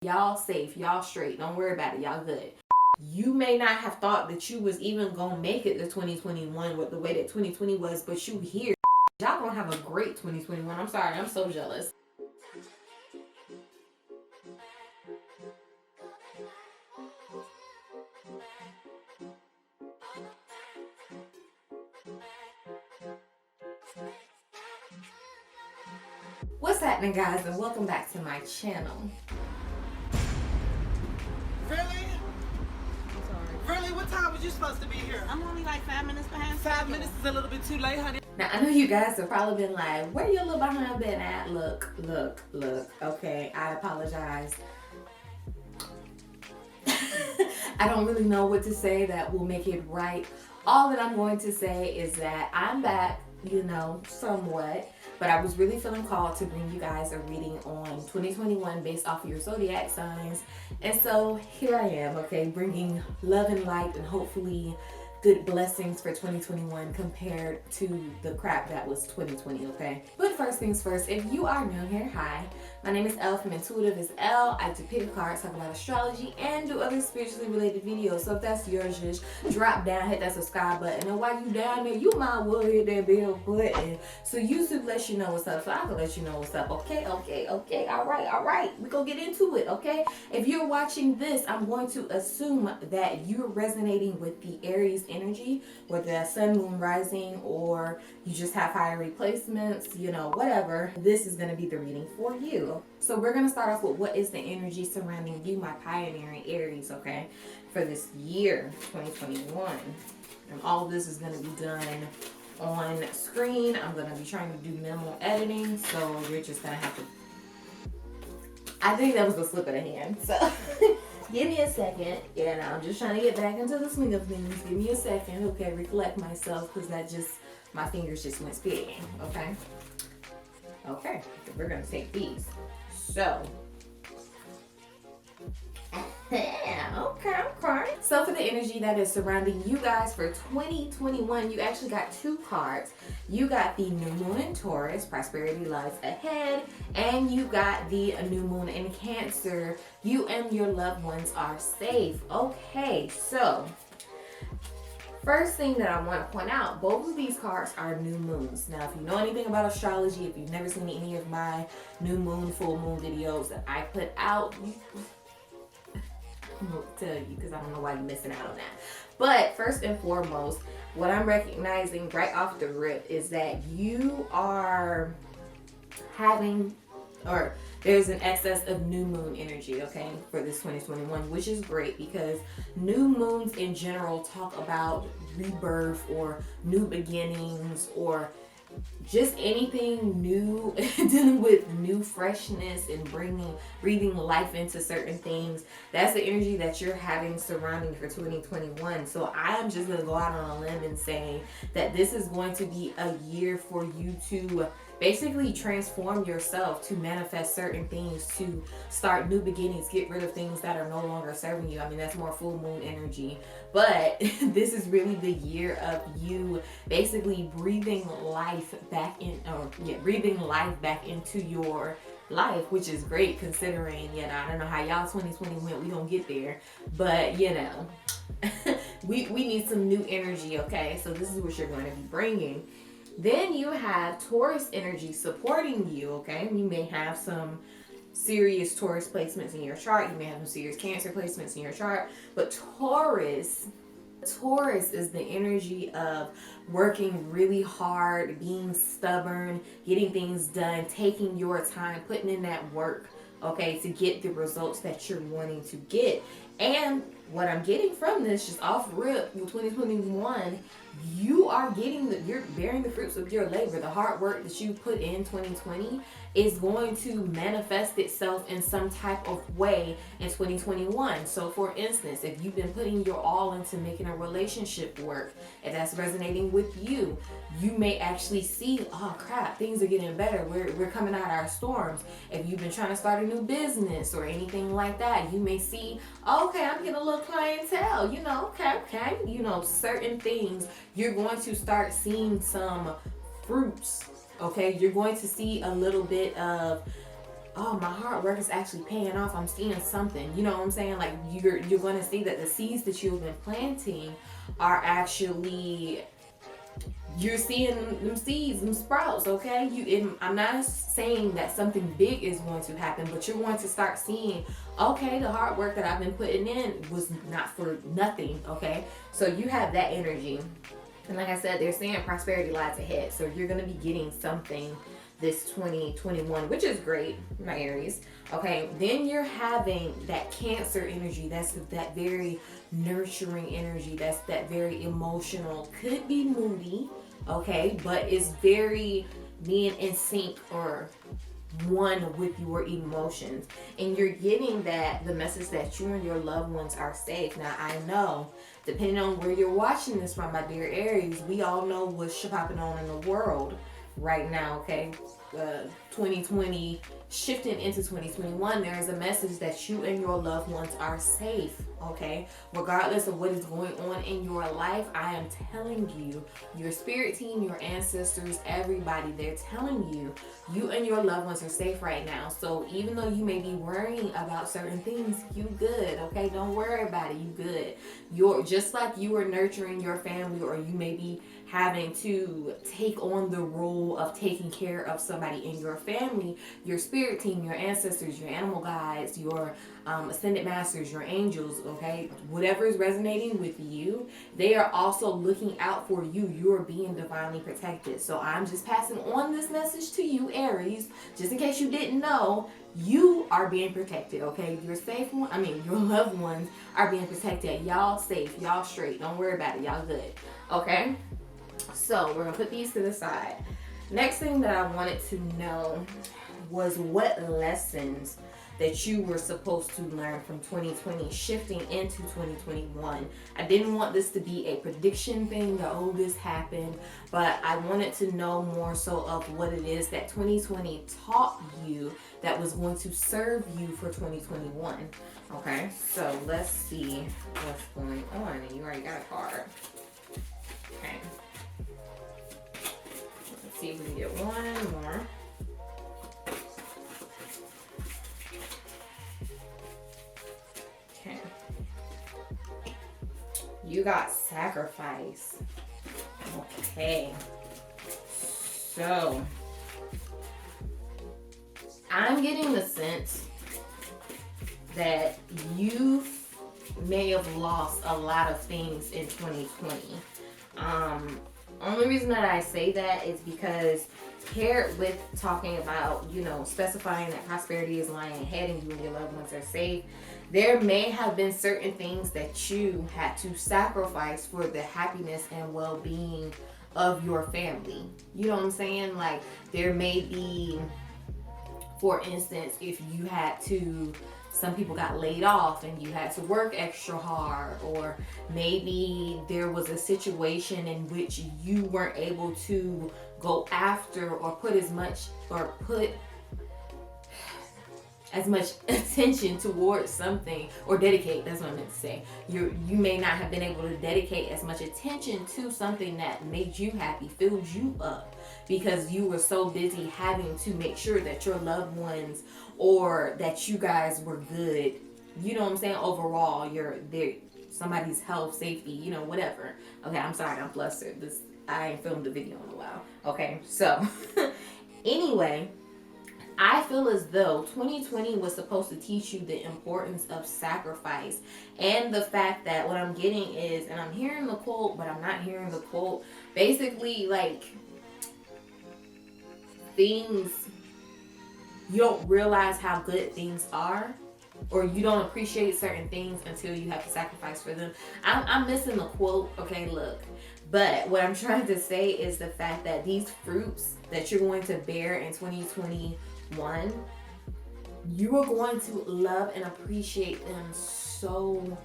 Y'all safe, y'all straight. Don't worry about it, y'all good. You may not have thought that you was even gonna make it to 2021 with the way that 2020 was, but you here. Y'all gonna have a great 2021. I'm sorry, I'm so jealous. What's happening, guys, and welcome back to my channel. Really? I'm sorry. Really? What time was you supposed to be here? I'm only like 5 minutes behind. 5 minutes is a little bit too late, honey. Now, I know you guys have probably been like, where you little behind been at? Look. Okay, I apologize. I don't really know what to say that will make it right. All that I'm going to say is that I'm back, somewhat. But I was really feeling called to bring you guys a reading on 2021 based off of your zodiac signs. And so here I am, okay, bringing love and light and hopefully good blessings for 2021 compared to the crap that was 2020, okay? But first things first, if you are new here, hi. My name is Elle from intuitiveasElle. I depict cards, talk about astrology, and do other spiritually related videos. So if that's yours, just drop down, hit that subscribe button. And while you down there, you might well hit that bell button. So YouTube lets you know what's up, so I can let you know what's up. Okay. All right. We gonna get into it, okay? If you're watching this, I'm going to assume that you're resonating with the Aries energy, whether that's sun, moon, rising, or you just have higher replacements, whatever. This is going to be the reading for you. So we're going to start off with what is the energy surrounding you, my pioneering Aries, okay, for this year 2021. And all of this is going to be done on screen. I'm going to be trying to do minimal editing, so you're just going to have to, I think that was a slip of the hand, so give me a second. I'm just trying to get back into the swing of things. Give me a second, okay, recollect myself, because my fingers just went spinning, okay? Okay, we're gonna take these. So, okay. So for the energy that is surrounding you guys for 2021, you actually got two cards. You got the new moon in Taurus, prosperity lies ahead, and you got the new moon in Cancer. You and your loved ones are safe. Okay, so first thing that I want to point out, both of these cards are new moons. Now, if you know anything about astrology, if you've never seen any of my new moon, full moon videos that I put out, I'm going to tell you because I don't know why you're missing out on that. But first and foremost, what I'm recognizing right off the rip is that you are having, or there's an excess of new moon energy, okay, for this 2021, which is great because new moons in general talk about rebirth or new beginnings or just anything new, dealing with new freshness and breathing life into certain things. That's the energy that you're having surrounding for 2021. So I am just going to go out on a limb and say that this is going to be a year for you to basically transform yourself, to manifest certain things, to start new beginnings, get rid of things that are no longer serving you. I mean, that's more full moon energy. But this is really the year of you basically breathing life back into your life, which is great considering, I don't know how y'all 2020 went. We don't get there. But, we need some new energy, okay? So this is what you're going to be bringing. Then you have Taurus energy supporting you, okay? You may have some serious Taurus placements in your chart. You may have some serious Cancer placements in your chart. But Taurus is the energy of working really hard, being stubborn, getting things done, taking your time, putting in that work, okay, to get the results that you're wanting to get. And what I'm getting from this, just off rip, in 2021, you're bearing the fruits of your labor. The hard work that you put in 2020 is going to manifest itself in some type of way in 2021. So for instance, if you've been putting your all into making a relationship work, if that's resonating with you, you may actually see, oh crap, things are getting better. We're coming out of our storms. If you've been trying to start a new business or anything like that, you may see, okay, I'm getting a little clientele, okay, certain things, you're going to start seeing some fruits, okay? You're going to see a little bit of oh, my hard work is actually paying off. I'm seeing something. You know what I'm saying? Like you're going to see that the seeds that you've been planting are actually, you're seeing them seeds, them sprouts, okay? I'm not saying that something big is going to happen, but you're going to start seeing, okay, the hard work that I've been putting in was not for nothing, okay? So you have that energy. And like I said, they're saying prosperity lies ahead. So you're going to be getting something this 2021, which is great, my Aries. Okay, then you're having that Cancer energy. That's that very nurturing energy. That's that very emotional, could be moody, okay, but it's very being in sync or one with your emotions. And you're getting that the message that you and your loved ones are safe. Now I know, depending on where you're watching this from, my dear Aries, we all know what's popping on in the world right now, okay? 2020 shifting into 2021, there is a message that you and your loved ones are safe, okay? Regardless of what is going on in your life, I am telling you, your spirit team, your ancestors, everybody, they're telling you, you and your loved ones are safe right now. So even though you may be worrying about certain things, you good, okay? Don't worry about it, you good. You're just like you are nurturing your family, or you may be having to take on the role of taking care of somebody in your family, your spirit team, your ancestors, your animal guides, your ascendant masters, your angels, okay? Whatever is resonating with you, they are also looking out for you. You're being divinely protected. So I'm just passing on this message to you, Aries, just in case you didn't know, you are being protected, okay? Your your loved ones are being protected. Y'all safe, y'all straight. Don't worry about it, y'all good, okay? So we're gonna put these to the side. Next thing that I wanted to know was what lessons that you were supposed to learn from 2020 shifting into 2021. I didn't want this to be a prediction thing that, oh, this happened, but I wanted to know more so of what it is that 2020 taught you that was going to serve you for 2021. Okay, so let's see what's going on. And you already got a card. Okay. Let's see if we can get one more. Okay. You got sacrifice. Okay. So, I'm getting the sense that you may have lost a lot of things in 2020. Only reason that I say that is because paired with talking about, specifying that prosperity is lying ahead and you and your loved ones are safe, there may have been certain things that you had to sacrifice for the happiness and well-being of your family. You know what I'm saying? Like, there may be, for instance, if you had to, some people got laid off and you had to work extra hard, or maybe there was a situation in which you weren't able to go after or put as much attention towards something, or dedicate, that's what I meant to say. You may not have been able to dedicate as much attention to something that made you happy, filled you up, because you were so busy having to make sure that your loved ones or that you guys were good. You know what I'm saying? Overall, somebody's health, safety, whatever. Okay, I'm sorry, I'm flustered. I ain't filmed a video in a while. Okay, so anyway, I feel as though 2020 was supposed to teach you the importance of sacrifice, and the fact that what I'm getting is, and I'm hearing the quote, but I'm not hearing the quote, basically like things, you don't realize how good things are, or you don't appreciate certain things until you have to sacrifice for them. I'm missing the quote, okay, look. But what I'm trying to say is the fact that these fruits that you're going to bear in 2021, you are going to love and appreciate them so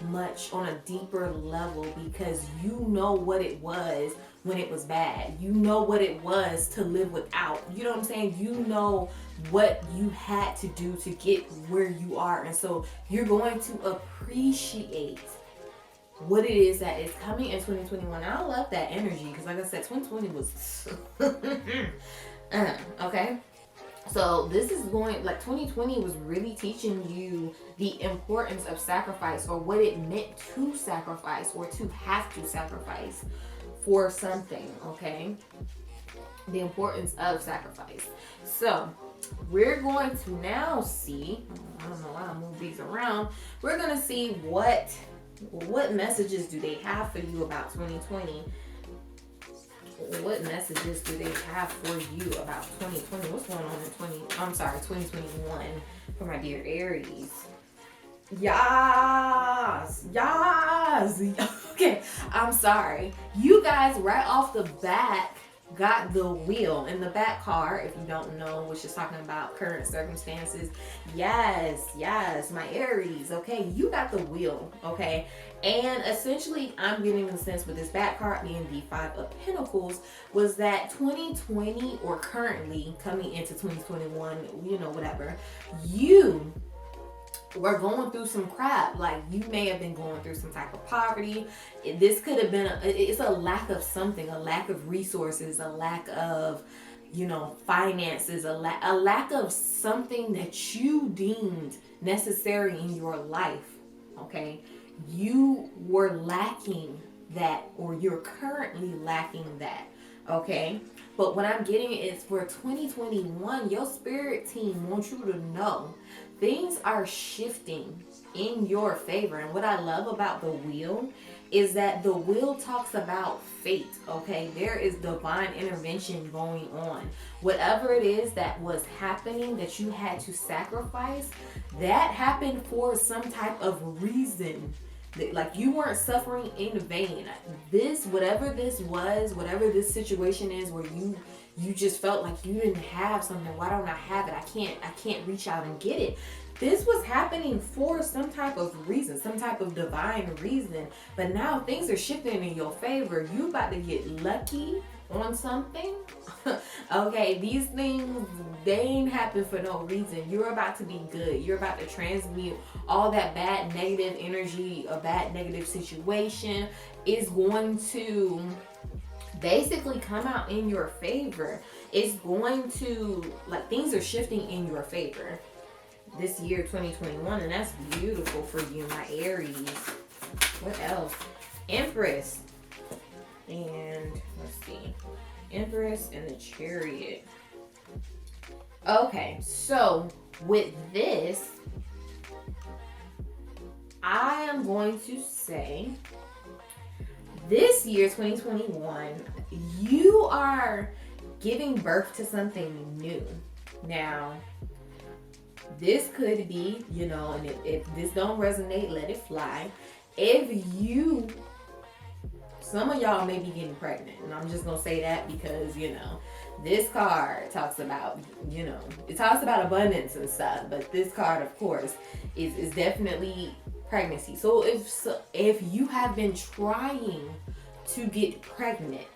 much on a deeper level, because you know what it was when it was bad. You know what it was to live without. You know what I'm saying? You know what you had to do to get where you are. And so you're going to appreciate what it is that is coming in 2021. I love that energy, because like I said, 2020 was okay. So this is going, like 2020 was really teaching you the importance of sacrifice, or what it meant to sacrifice, or to have to sacrifice for something, okay? The importance of sacrifice. So we're going to now see, I don't know why I move these around. We're going to see what messages do they have for you about 2020. What messages do they have for you about 2020? What's going on in 2021 for my dear Aries? Yes. Okay, I'm sorry. You guys right off the bat got the wheel in the back card. If you don't know, which is talking about current circumstances. Yes, my Aries. Okay, you got the wheel. Okay, and essentially, I'm getting the sense with this back card being the Five of Pentacles was that 2020, or currently coming into 2021, whatever, you were going through some crap. Like, you may have been going through some type of poverty. This could have been it's a lack of something, a lack of resources, a lack of finances, a lack of something that you deemed necessary in your life. Okay, you were lacking that, or you're currently lacking that. Okay, but what I'm getting is for 2021, your spirit team wants you to know things are shifting in your favor. And what I love about the wheel is that the wheel talks about fate. Okay, there is divine intervention going on. Whatever it is that was happening that you had to sacrifice, that happened for some type of reason. Like, you weren't suffering in vain. Whatever this situation is, where you just felt like you didn't have something. Why don't I have it? I can't reach out and get it. This was happening for some type of reason, some type of divine reason. But now things are shifting in your favor. You about to get lucky on something. Okay, these things, they ain't happen for no reason. You're about to be good. You're about to transmute all that bad negative energy, a bad negative situation is going to basically come out in your favor. It's going to, like, things are shifting in your favor this year 2021, and that's beautiful for you, my Aries. What else? Empress, and let's see, Empress and the Chariot. Okay, so with this, I am going to say this year 2021, you are giving birth to something new. Now, this could be, and if this don't resonate, let it fly. Some of y'all may be getting pregnant, and I'm just gonna say that because this card talks about, it talks about abundance and stuff, but this card, of course, is definitely pregnancy. So if you have been trying to get pregnant,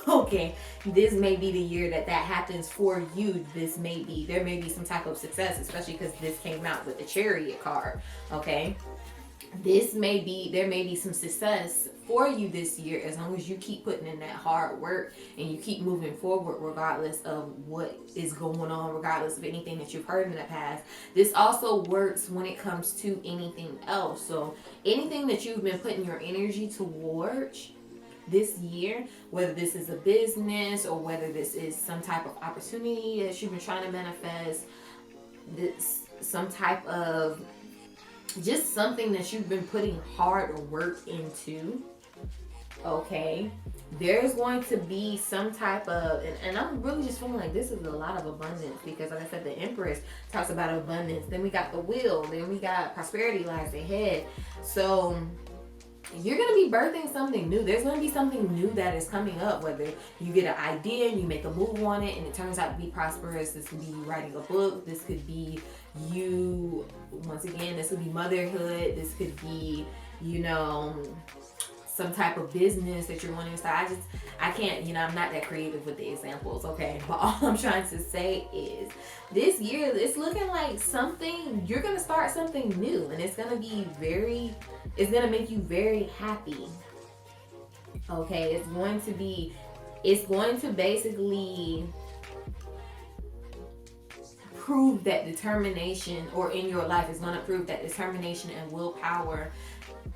okay, this may be the year that happens for you. There may be some type of success, especially because this came out with the Chariot card. Okay, there may be some success for you this year, as long as you keep putting in that hard work and you keep moving forward, regardless of what is going on, regardless of anything that you've heard in the past. This also works when it comes to anything else. So anything that you've been putting your energy towards this year, whether this is a business or whether this is some type of opportunity that you've been trying to manifest, some type of just something that you've been putting hard work into, okay, there's going to be some type of, and I'm really just feeling like this is a lot of abundance, because like I said, the Empress talks about abundance, then we got the Wheel, then we got prosperity lies ahead. So you're going to be birthing something new. There's going to be something new that is coming up, whether you get an idea and you make a move on it and it turns out to be prosperous. This could be you writing a book. This could be you, once again, this could be motherhood. This could be, some type of business that you're wanting to start. I can't, I'm not that creative with the examples, okay? But all I'm trying to say is this year, it's looking like you're going to start something new, and it's going to make you very happy. Okay, it's going to basically prove that determination, or in your life is going to prove that determination and willpower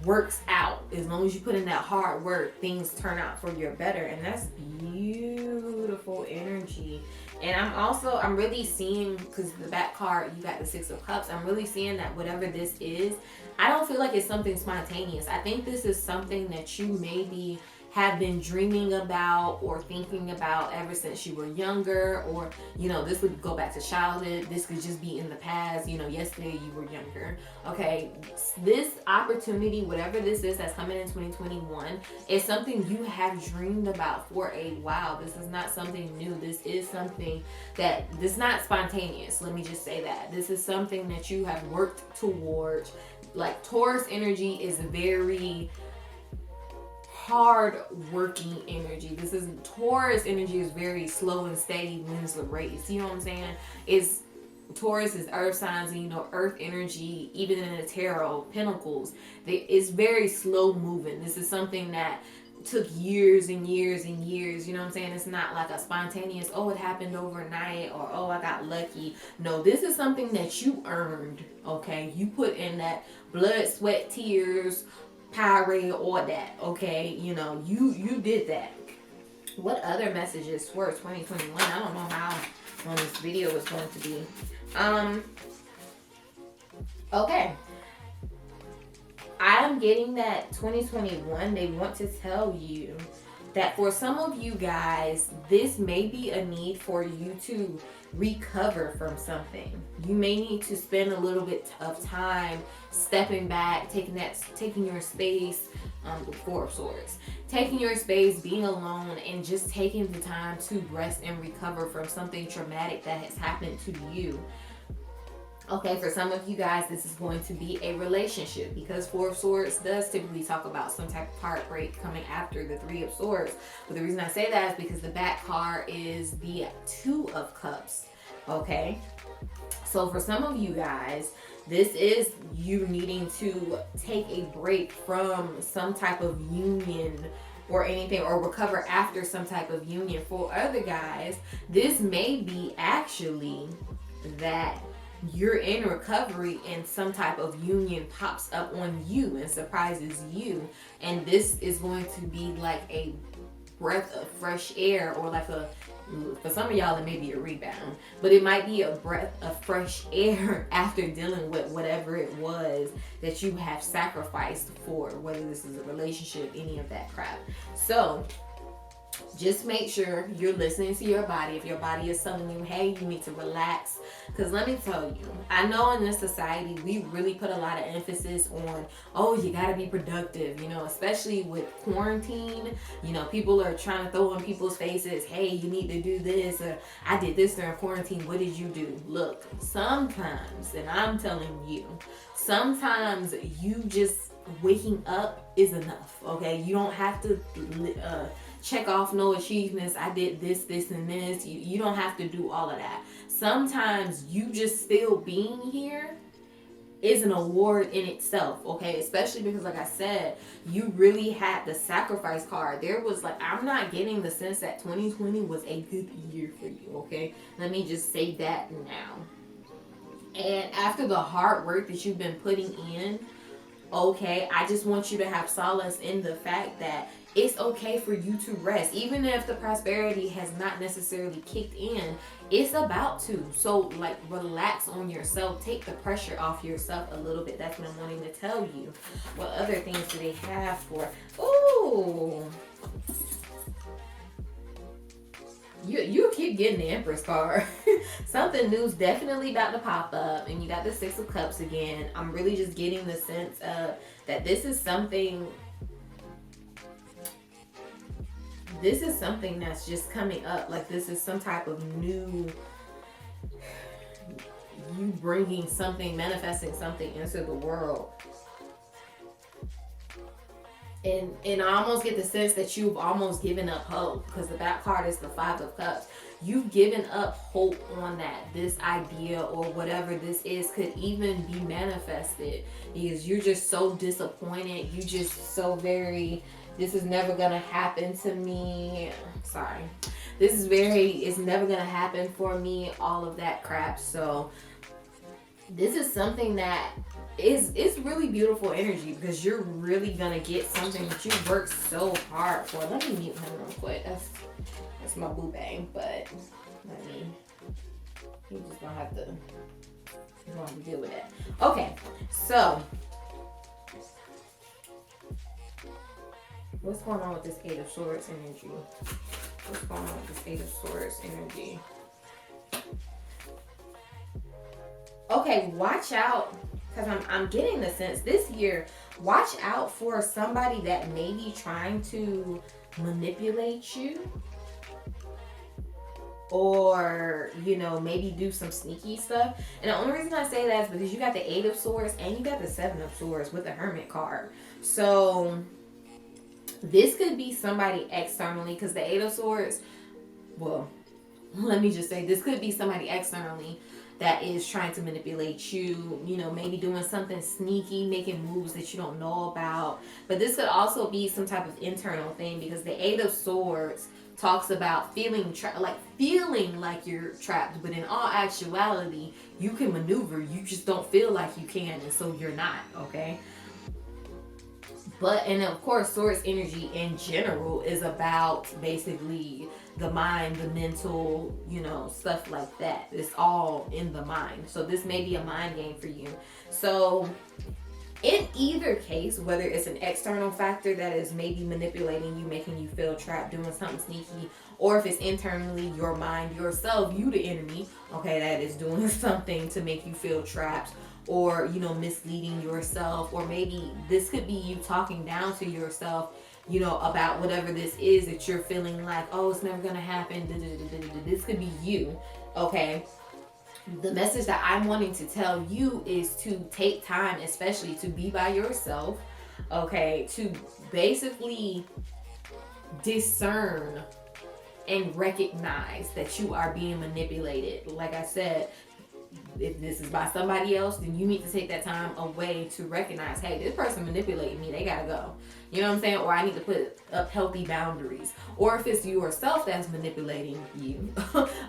works out. As long as you put in that hard work, things turn out for your better. And that's beautiful energy. And I'm really seeing, because the back card, you got the Six of Cups. I'm really seeing that whatever this is, I don't feel like it's something spontaneous. I think this is something that you maybe have been dreaming about or thinking about ever since you were younger, or this would go back to childhood. This could just be in the past, yesterday you were younger. Okay, this opportunity, whatever this is that's coming in 2021, is something you have dreamed about for a while. This is not something new. This is something that is not spontaneous. Let me just say that this is something that you have worked towards. Like, Taurus energy is very hard working energy. Taurus energy is very slow and steady, wins the race. You know what I'm saying? Taurus is earth signs, and earth energy, even in the tarot, pentacles, it's very slow moving. This is something that took years and years and years. You know what I'm saying? It's not like a spontaneous, oh, it happened overnight, or oh, I got lucky. No, this is something that you earned. Okay, you put in that blood, sweat, tears, Pirate, all that. Okay, you did that. What other messages for 2021? I don't know how long this video is going to be. Okay, I'm getting that 2021, they want to tell you that for some of you guys, this may be a need for you to recover from something. You may need to spend a little bit of time stepping back, taking your space, the Four of Swords, taking your space, being alone, and just taking the time to rest and recover from something traumatic that has happened to you. Okay, for some of you guys, this is going to be a relationship, because Four of Swords does typically talk about some type of heartbreak coming after the Three of Swords. But the reason I say that is because the back card is the Two of Cups. Okay, so for some of you guys, this is you needing to take a break from some type of union or anything, or recover after some type of union. For other guys, this may be actually that you're in recovery and some type of union pops up on you and surprises you, and this is going to be like a breath of fresh air, or like for some of y'all it may be a rebound, but it might be a breath of fresh air after dealing with whatever it was that you have sacrificed for, whether this is a relationship, any of that crap. So just make sure you're listening to your body. If your body is telling you, hey, you need to relax. Because let me tell you, I know in this society, we really put a lot of emphasis on, oh, you got to be productive, especially with quarantine. People are trying to throw in people's faces, hey, you need to do this, or I did this during quarantine. What did you do? Look, sometimes, and I'm telling you, sometimes you just waking up is enough, okay? You don't have to check off no achievements. I did this, this, and this. You don't have to do all of that. Sometimes you just still being here is an award in itself, okay? Especially because, like I said, you really had the sacrifice card. There was I'm not getting the sense that 2020 was a good year for you, okay? Let me just say that now. And after the hard work that you've been putting in, okay, I just want you to have solace in the fact that it's okay for you to rest. Even if the prosperity has not necessarily kicked in, it's about to. So relax on yourself. Take the pressure off yourself a little bit. That's what I'm wanting to tell you. What other things do they have for? Ooh. You keep getting the Empress card. Something new's definitely about to pop up. And you got the Six of Cups again. I'm really just getting the sense of that this is something that's just coming up. This is some type of new, you bringing something, manifesting something into the world. And I almost get the sense that you've almost given up hope, because the back card is the Five of Cups. You've given up hope on that this idea or whatever this is could even be manifested, because you're just so disappointed. You just so very, this is never gonna happen to me. Sorry. This is it's never gonna happen for me, all of that crap. So this is something that is really beautiful energy, because you're really gonna get something that you worked so hard for. Let me mute him real quick. That's my boo bang, but you just gonna have to deal with that. Okay, so what's going on with this Eight of Swords energy? What's going on with this Eight of Swords energy? Okay, watch out, because I'm getting the sense this year, watch out for somebody that may be trying to manipulate you, or, you know, maybe do some sneaky stuff. And the only reason I say that is because you got the Eight of Swords and you got the Seven of Swords with the Hermit card. So this could be somebody externally, because the Eight of Swords, well, let me just say, this could be somebody externally that is trying to manipulate you, you know, maybe doing something sneaky, making moves that you don't know about. But this could also be some type of internal thing, because the Eight of Swords talks about feeling like you're trapped, but in all actuality, you can maneuver. You just don't feel like you can, and so you're not, okay? But, and of course, Swords energy in general is about basically the mind, the mental, you know, stuff like that. It's all in the mind. So this may be a mind game for you. So in either case, whether it's an external factor that is maybe manipulating you, making you feel trapped, doing something sneaky, or if it's internally your mind, yourself, you the enemy, okay, that is doing something to make you feel trapped, or, you know, misleading yourself, or maybe this could be you talking down to yourself, you know, about whatever this is that you're feeling like, oh, it's never gonna happen. This could be you, okay? The message that I'm wanting to tell you is to take time, especially to be by yourself, okay, to basically discern and recognize that you are being manipulated. Like I said, if this is by somebody else, then you need to take that time away to recognize, hey, this person manipulating me, they gotta go. You know what I'm saying? Or I need to put up healthy boundaries. Or if it's yourself that's manipulating you,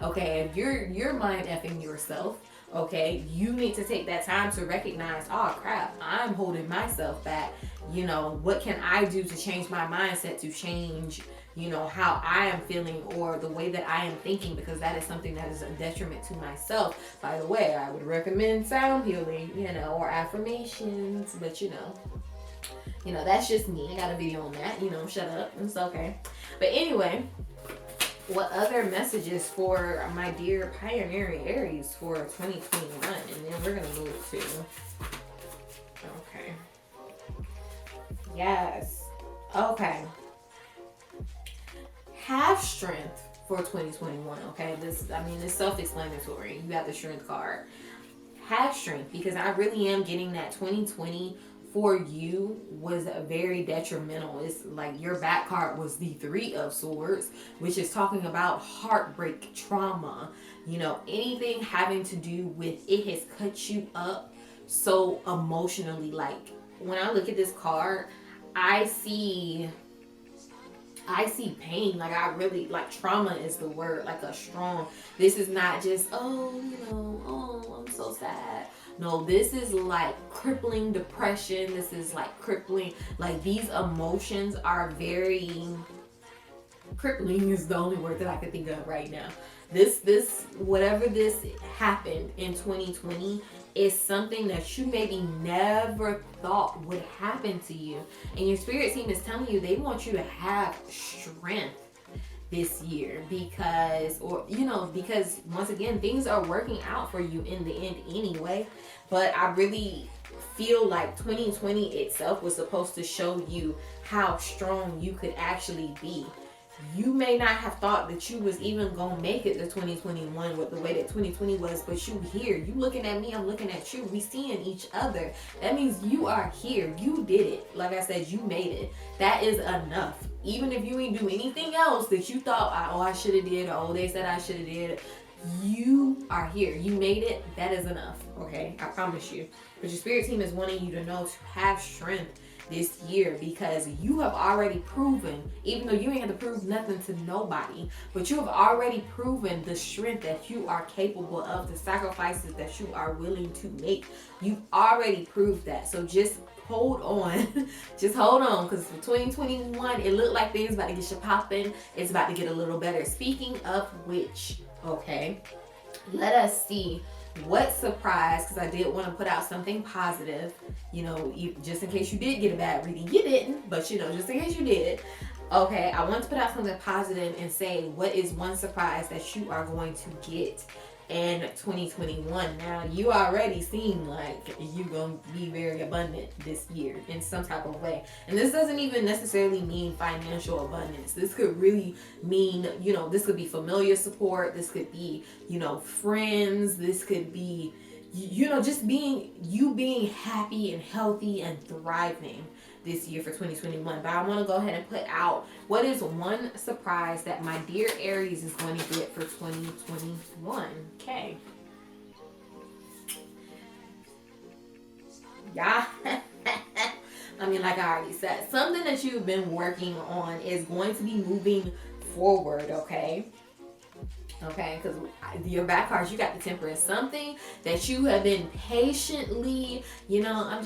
okay, if you're mind effing yourself, okay, you need to take that time to recognize, oh crap, I'm holding myself back. You know, what can I do to change my mindset, to change, you know, how I am feeling, or the way that I am thinking, because that is something that is a detriment to myself. By the way, I would recommend sound healing, you know, or affirmations, but you know, that's just me. I got a video on that, you know, shut up, it's okay. But anyway, what other messages for my dear pioneering Aries for 2021? And then we're gonna move to, okay, yes, okay. Have strength for 2021, okay? It's self-explanatory. You got the strength card. Have strength, because I really am getting that 2020 for you was very detrimental. It's like your back card was the Three of Swords, which is talking about heartbreak, trauma, you know, anything having to do with it has cut you up so emotionally. Like when I look at this card, I see pain. Like I really, like, trauma is the word, like a strong, this is not just, oh, you know, oh, I'm so sad. No, this is like crippling depression. This is like crippling, like these emotions are very, crippling is the only word that I can think of right now. This, whatever this happened in 2020 is something that you maybe never thought would happen to you. And your spirit team is telling you they want you to have strength this year, because once again, things are working out for you in the end anyway. But I really feel like 2020 itself was supposed to show you how strong you could actually be. You may not have thought that you was even gonna make it to 2021 with the way that 2020 was, but you here. You looking at me, I'm looking at you. We seeing each other. That means you are here. You did it. Like I said, you made it. That is enough. Even if you ain't do anything else that you thought, I should have did, or oh, they said I should have did. You are here. You made it. That is enough. Okay, I promise you. But your spirit team is wanting you to know to have strength this year, because you have already proven, even though you ain't had to prove nothing to nobody, but you have already proven the strength that you are capable of, the sacrifices that you are willing to make. You've already proved that. So just hold on. Just hold on, because for 2021, it looked like things about to get you popping. It's about to get a little better. Speaking of which, okay, let us see what surprise, because I did want to put out something positive, you know, just in case you did get a bad reading. You didn't, but you know, just in case you did. Okay, I want to put out something positive and say, what is one surprise that you are going to get in 2021? Now, you already seem like you're going to be very abundant this year in some type of way. And this doesn't even necessarily mean financial abundance. This could really mean, you know, this could be familiar support. This could be, you know, friends. This could be, you know, just being happy and healthy and thriving this year for 2021. But I want to go ahead and put out what is one surprise that my dear Aries is going to get for 2021. Okay. Yeah. I mean, like I already said, something that you've been working on is going to be moving forward, okay? Okay, because your back cards, you got the Temperance. Something that you have been patiently, you know, I'm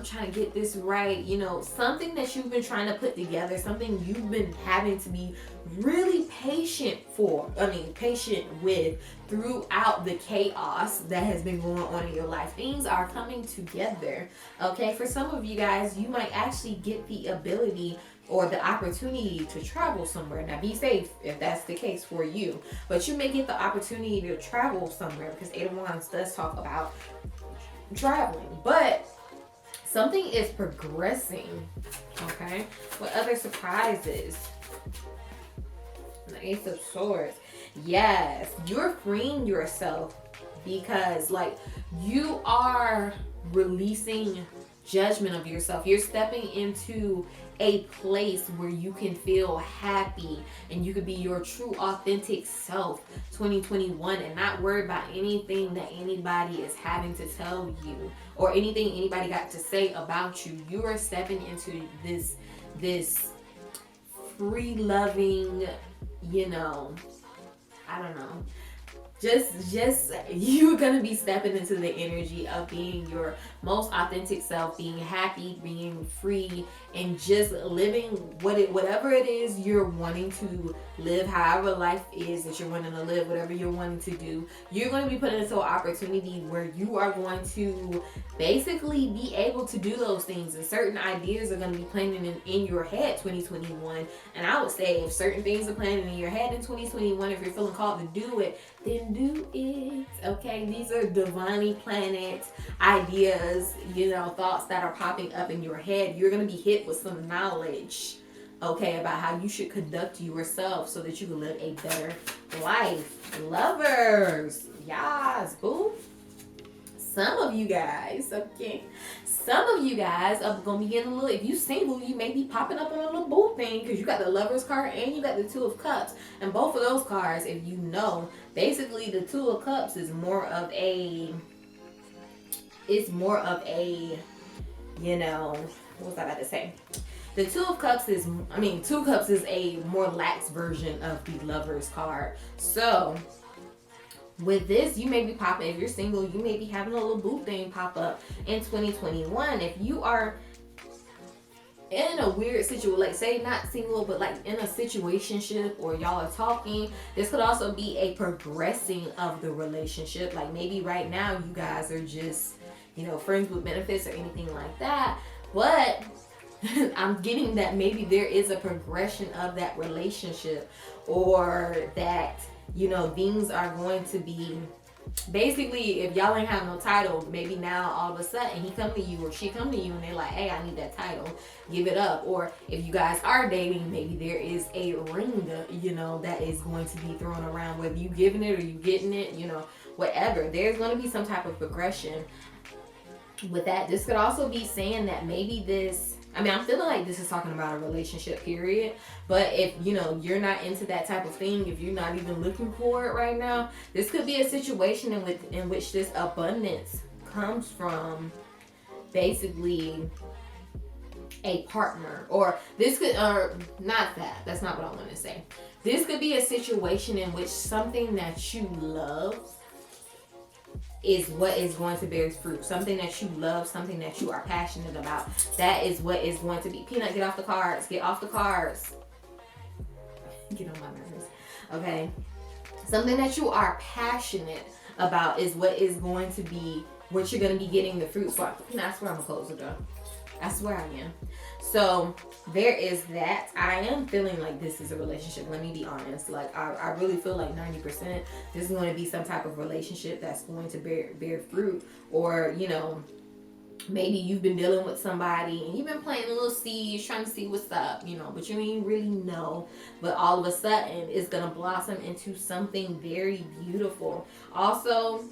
trying to get this right, you know, something that you've been trying to put together, something you've been having to be really patient with throughout the chaos that has been going on in your life. Things are coming together, okay? For some of you guys, you might actually get the ability or the opportunity to travel somewhere. Now, be safe if that's the case for you, but you may get the opportunity to travel somewhere, because Eight of Wands does talk about traveling. But something is progressing, okay? What other surprises? The Ace of Swords. Yes, you're freeing yourself, because like you are releasing judgment of yourself. You're stepping into a place where you can feel happy and you could be your true authentic self 2021 and not worry about anything that anybody is having to tell you or anything anybody got to say about you. You are stepping into this free loving, you know, I don't know, just you're gonna be stepping into the energy of being your most authentic self, being happy, being free, and just living whatever it is you're wanting to live, however life is that you're wanting to live, whatever you're wanting to do. You're going to be put into an opportunity where you are going to basically be able to do those things, and certain ideas are going to be planning in your head 2021. And I would say if certain things are planning in your head in 2021, if you're feeling called to do it, then do it. Okay, these are divinely planted ideas, you know, thoughts that are popping up in your head. You're going to be hit with some knowledge, okay, about how you should conduct yourself so that you can live a better life. Lovers, yes, boo. Some of you guys, okay, some of you guys are going to be getting a little, if you single, you may be popping up on a little boo thing, because you got the Lovers card and you got the Two of Cups. And both of those cards, if you know, basically the Two of Cups is more of a, you know, what was I about to say? The Two of Cups is, Two of Cups is a more lax version of the Lovers card. So with this, you may be popping, if you're single, you may be having a little boo thing pop up in 2021. If you are in a weird situation, like say not single, but like in a situationship, or y'all are talking, this could also be a progressing of the relationship. Like maybe right now you guys are just, you know, friends with benefits or anything like that, but I'm getting that maybe there is a progression of that relationship, or that, you know, things are going to be, basically, if y'all ain't have no title, maybe now all of a sudden he come to you or she come to you and they're like, hey, I need that title, give it up. Or if you guys are dating, maybe there is a ring, you know, that is going to be thrown around, whether you giving it or you getting it, you know, whatever. There's going to be some type of progression with that. This could also be saying that maybe this, I'm feeling like this is talking about a relationship period, but if, you know, you're not into that type of thing, if you're not even looking for it right now, this could be a situation in which this abundance comes from basically a partner, or this could, or not that, that's not what I want to say. This could be a situation in which something that you love is what is going to bear fruit. Something that you love, something that you are passionate about, that is what is going to be. Peanut, get off the cards. Get off the cards. Get on my nerves. Okay. Something that you are passionate about is what is going to be, what you're going to be getting the fruits for. I swear I'm going to close the door. I swear I am. So there is that. I am feeling like this is a relationship. Let me be honest. Like I really feel like 90% this is going to be some type of relationship that's going to bear fruit. Or, you know, maybe you've been dealing with somebody and you've been planting little seeds, trying to see what's up, you know, but you didn't really know. But all of a sudden it's going to blossom into something very beautiful. Also,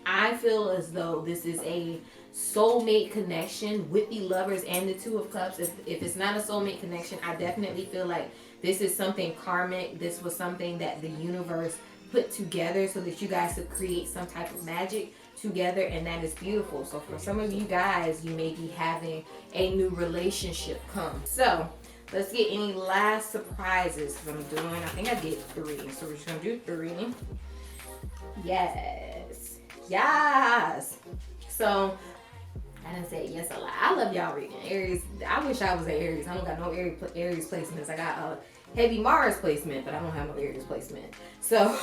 I feel as though this is a soulmate connection with the Lovers and the Two of Cups. If it's not a soulmate connection, I definitely feel like this is something karmic. This was something that the universe put together so that you guys could create some type of magic together, and that is beautiful. So for some of you guys, you may be having a new relationship come. So let's get any last surprises. I think I did 3, so we're just gonna do 3. Yes. So I didn't say yes a lot. I love y'all reading. Aries, I wish I was an Aries. I don't got no Aries placements. I got a heavy Mars placement, but I don't have no Aries placement. So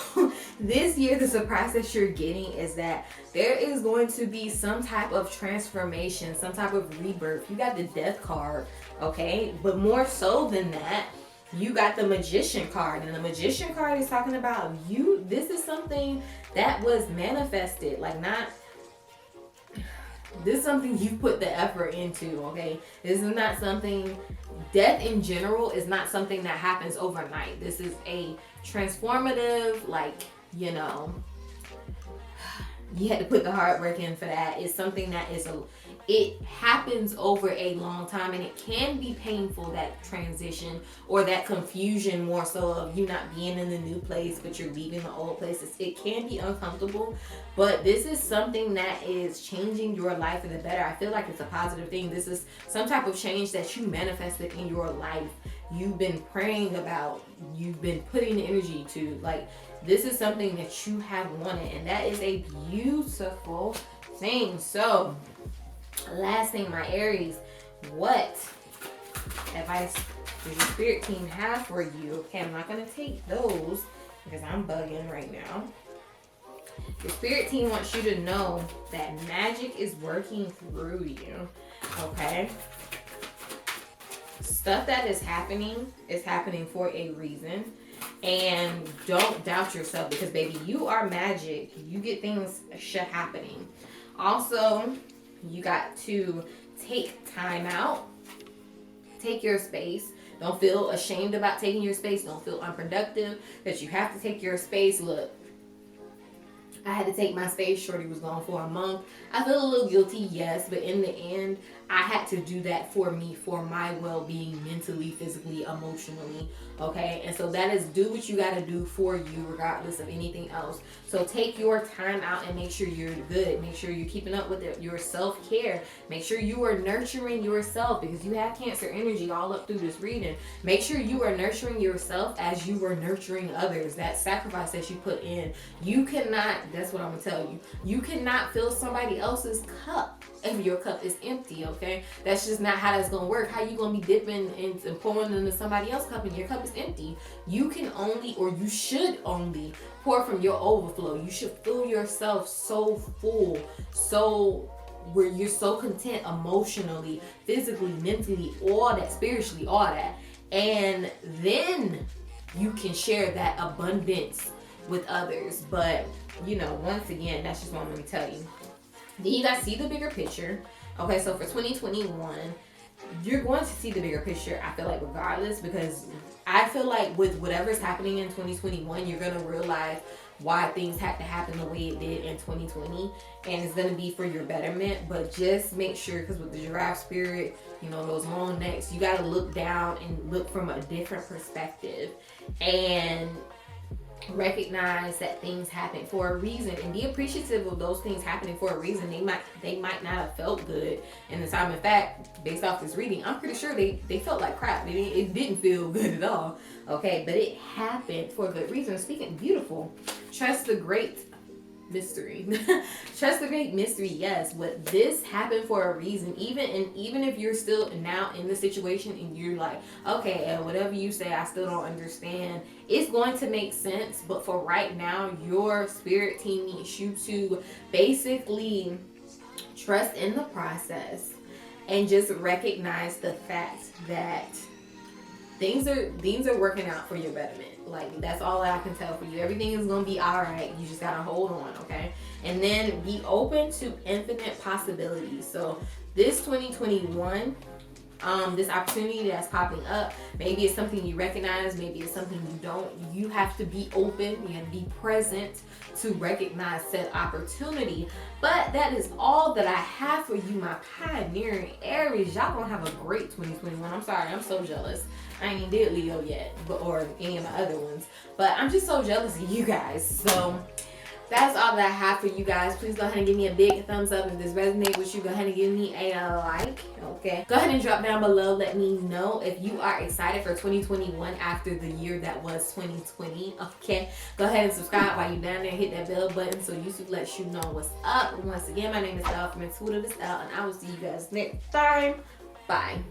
this year, the surprise that you're getting is that there is going to be some type of transformation, some type of rebirth. You got the Death card, okay? But more so than that, you got the Magician card. And the Magician card is talking about you. This is something that was manifested, like not... This is something you put the effort into, okay? This is not something, death in general is not something that happens overnight. This is a transformative, like, you know, you had to put the hard work in for that. It's something that it happens over a long time, and it can be painful, that transition or that confusion, more so of you not being in the new place but you're leaving the old place. It can be uncomfortable, but this is something that is changing your life for the better. I feel like it's a positive thing. This is some type of change that you manifested in your life. You've been praying about, you've been putting the energy to, like, this is something that you have wanted, and that is a beautiful thing. So last thing, my Aries, what advice does your spirit team have for you? Okay, I'm not going to take those because I'm bugging right now. Your spirit team wants you to know that magic is working through you, okay? Stuff that is happening for a reason. And don't doubt yourself, because baby, you are magic. You get things shit happening. Also, you got to take time out. Take your space. Don't feel ashamed about taking your space. Don't feel unproductive that you have to take your space. Look, I had to take my space. Shorty was gone for a month. I feel a little guilty, yes, but in the end, I had to do that for me, for my well-being, mentally, physically, emotionally, okay? And so that is, do what you got to do for you, regardless of anything else. So take your time out and make sure you're good. Make sure you're keeping up with it, your self-care. Make sure you are nurturing yourself, because you have Cancer energy all up through this reading. Make sure you are nurturing yourself as you were nurturing others. That sacrifice that you put in. You cannot, that's what I'm going to tell you, you cannot fill somebody else's cup if your cup is empty, okay? That's just not how that's gonna work. How you gonna be dipping and pouring into somebody else's cup and your cup is empty? You can only, or you should only, pour from your overflow. You should fill yourself so full, so where you're so content emotionally, physically, mentally, all that, spiritually, all that. And then you can share that abundance with others. But, you know, once again, that's just what I'm gonna tell you. Then you guys see the bigger picture. Okay, so for 2021, you're going to see the bigger picture, I feel like, regardless, because I feel like with whatever's happening in 2021, you're going to realize why things had to happen the way it did in 2020, and it's going to be for your betterment. But just make sure, because with the giraffe spirit, you know, those long necks, you got to look down and look from a different perspective. And Recognize that things happen for a reason and be appreciative of those things happening for a reason. They might not have felt good in the time. In fact, based off this reading, I'm pretty sure they felt like crap. It didn't feel good at all. Okay, but it happened for a good reason. Speaking beautiful, trust the great mystery. Trust the great mystery. Yes, but this happened for a reason. Even if you're still now in the situation and you're like, okay, whatever you say, I still don't understand, it's going to make sense. But for right now, your spirit team needs you to basically trust in the process and just recognize the fact that things are working out for your betterment. Like, that's all I can tell for you. Everything is gonna be all right. You just gotta hold on, okay? And then be open to infinite possibilities. So this 2021, this opportunity that's popping up, maybe it's something you recognize, maybe it's something you don't. You have to be open, you have to be present to recognize said opportunity. But that is all that I have for you, my pioneering Aries. Y'all gonna have a great 2021. I'm sorry, I'm so jealous. I ain't even did Leo yet, or any of my other ones. But I'm just so jealous of you guys. So that's all that I have for you guys. Please go ahead and give me a big thumbs up if this resonates with you. Go ahead and give me a like. Okay. Go ahead and drop down below. Let me know if you are excited for 2021 after the year that was 2020. Okay. Go ahead and subscribe while you're down there. Hit that bell button so YouTube lets you know what's up. Once again, my name is Elle from ENFP, and I will see you guys next time. Bye.